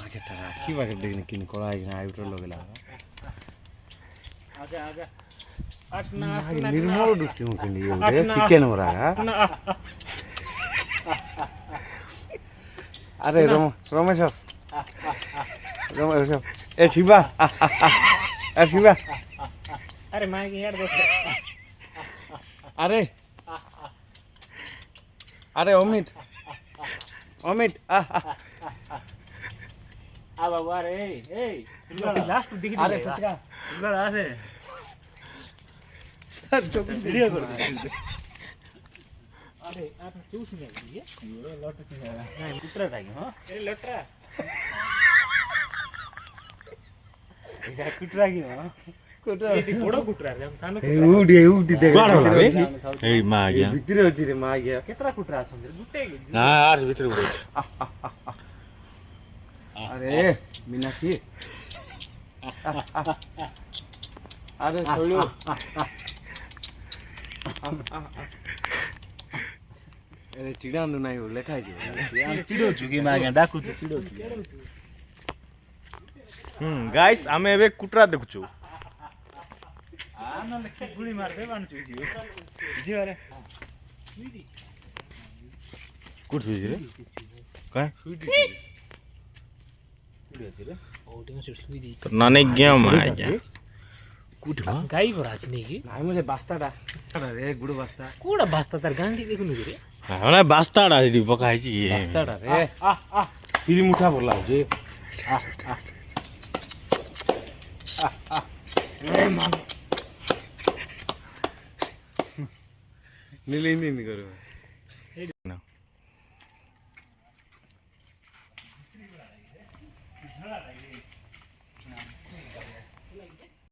bucket राखी bucket देखने किन कोड़ा है कि ना आयुटर लोग लगा आजा आजा निर्मल दुष्टि मुझे नहीं होते चिकन हो रहा है अरे रमेश ए शिवा अरे माँ की यार दोस्त अरे अरे अमित आ बाबू अरे ए लास्ट दिख रही अरे है पुचका बड़ा से वीडियो कर अरे आप चूस नहीं ये लोट से नहीं कुतरा था हां ये लटरा ये कुतरा की हां कुतरा ये बड़ो कुतरा रे हम सानो उडी देख कोण होला रे ए मा आ गया भितरे होची रे मा गया केतरा कुतरा छन गुटे ना आर भितर उडे अरे मीनाक्षी अरे छोड़ो अरे चिड़ा नहीं हो लेखा है चिड़ो चुकी मां गया डाकू तो चिड़ो गाइस आमे एबे कुटरा देखुछु आ न लखी गुली मार दे बान चुकी जी अरे कुट सुजी रे काय तो नाने गया मा आ गया कुट मा गाई भराच नहीं की नहीं मुझे बास्ताडा अरे गुड़ बास्ता कोड़ा बास्ता तार गांडी देखु नी रे हना बास्ताडा दी पकाई छी बास्ताडा रे फिर मुठा बोला जे नीले हिंदी नहीं करो